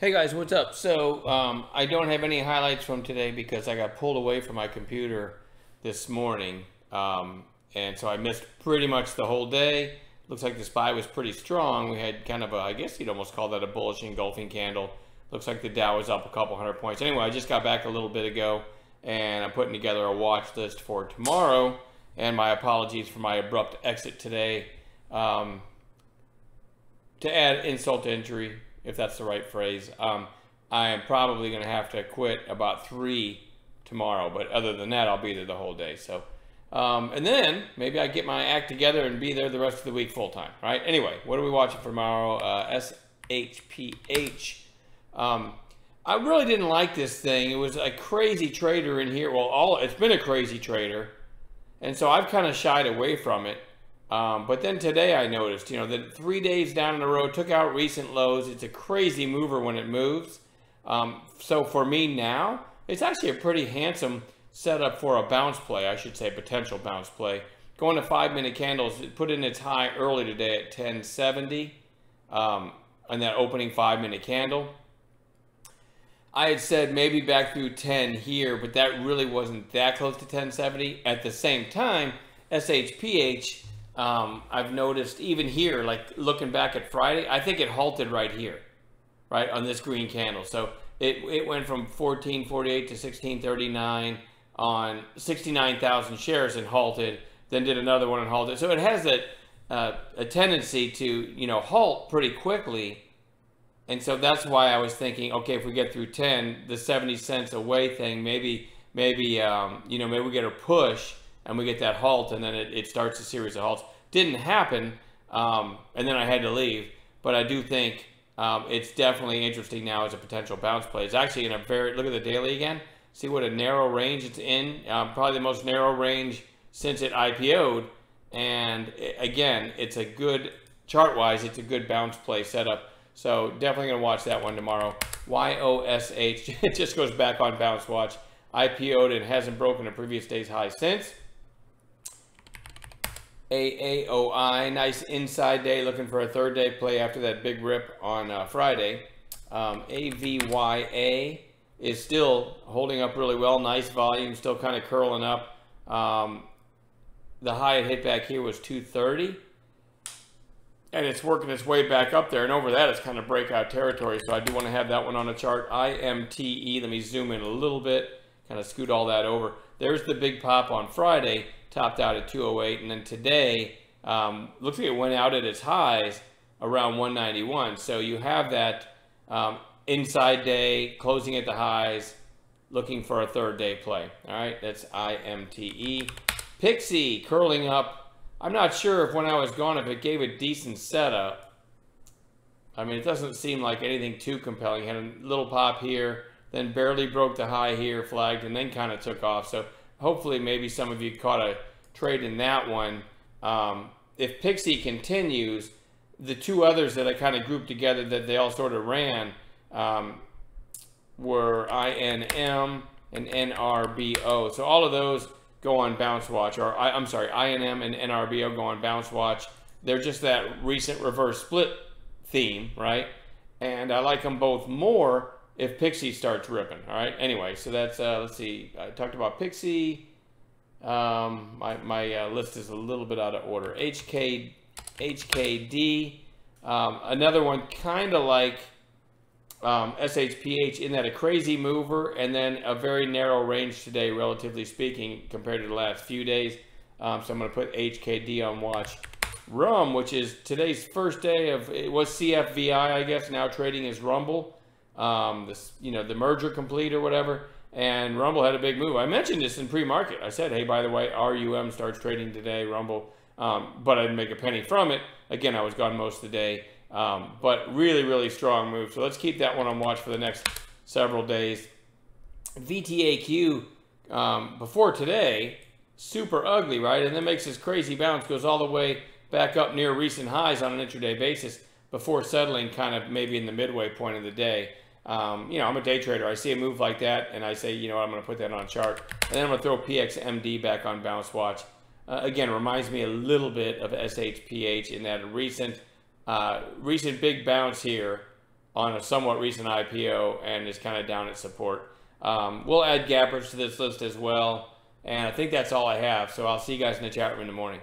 Hey guys, what's up? So I don't have any highlights from today because I got pulled away from my computer this morning, and so I missed pretty much the whole day. Looks like the SPY was pretty strong. We had kind of a, I guess you'd almost call that a bullish engulfing candle. Looks like the Dow was up a couple hundred points. Anyway, I just got back a little bit ago, and I'm putting together a watch list for tomorrow. And my apologies for my abrupt exit today. To add insult to injury, if that's the right phrase, I am probably going to have to quit about 3 tomorrow. But other than that, I'll be there the whole day. So, and then maybe I get my act together and be there the rest of the week full time, right? Anyway, what are we watching for tomorrow? SHPH. I really didn't like this thing. It was a crazy trader in here. Well, it's been a crazy trader. And so I've kind of shied away from it. But then today I noticed, that 3 days down in a row, took out recent lows. It's a crazy mover when it moves. So for me now, it's actually a pretty handsome setup for a bounce play. I should say potential bounce play. Going to 5-minute candles, it put in its high early today at 1070 on that opening 5-minute candle. I had said maybe back through 10 here, but that really wasn't that close to 1070. At the same time, SHPH, I've noticed even here, like looking back at Friday, I think it halted right here, right on this green candle. So it went from 1448 to 1639 on 69,000 shares and halted, then did another one and halted. So it has a tendency to, halt pretty quickly. And so that's why I was thinking, okay, if we get through 10, the 70 cents away thing, maybe we get a push and we get that halt, and then it starts a series of halts. Didn't happen, and then I had to leave. But I do think it's definitely interesting now as a potential bounce play. It's actually in a look at the daily again. See what a narrow range it's in. Probably the most narrow range since it IPO'd. And again, it's a good, chart-wise, it's a good bounce play setup. So definitely going to watch that one tomorrow. YOSH, it just goes back on bounce watch. IPO'd and hasn't broken a previous day's high since. AAOI, nice inside day, looking for a third day play after that big rip on Friday. AVYA is still holding up really well. Nice volume, still kind of curling up. The high it hit back here was 230. And it's working its way back up there. And over that, it's kind of breakout territory. So I do want to have that one on the chart. IMTE, let me zoom in a little bit. Kind of scoot all that over. There's the big pop on Friday. Topped out at 208. And then today, looks like it went out at its highs around 191. So you have that inside day, closing at the highs, looking for a third day play. All right, that's IMTE. Pixie, curling up. I'm not sure if when I was gone, if it gave a decent setup. I mean, it doesn't seem like anything too compelling. Had a little pop here, then barely broke the high here, flagged, and then kind of took off. So hopefully maybe some of you caught a trade in that one. If Pixie continues, the two others that I kind of grouped together that they all sort of ran were INM and NRBO. So all of those go on bounce watch, or I'm sorry, INM and NRBO go on bounce watch. They're just that recent reverse split theme, right? And I like them both more if Pixie starts ripping, all right? Anyway, so that's, let's see, I talked about Pixie. My list is a little bit out of order. HKD, another one kind of like SHPH in that a crazy mover and then a very narrow range today, relatively speaking, compared to the last few days. So I'm going to put HKD on watch. RUM, which is today's first day of, it was CFVI, I guess, now trading as Rumble. The merger complete or whatever. And Rumble had a big move. I mentioned this in pre-market. I said, hey, by the way, RUM starts trading today, Rumble. But I didn't make a penny from it. Again, I was gone most of the day. But really, really strong move. So let's keep that one on watch for the next several days. VTAQ, before today, super ugly, right? And then makes this crazy bounce, goes all the way back up near recent highs on an intraday basis before settling kind of maybe in the midway point of the day. I'm a day trader. I see a move like that, and I say, I'm going to put that on a chart. And then I'm going to throw PXMD back on bounce watch. Again, reminds me a little bit of SHPH in that recent big bounce here on a somewhat recent IPO and is kind of down at support. We'll add gappers to this list as well. And I think that's all I have. So I'll see you guys in the chat room in the morning.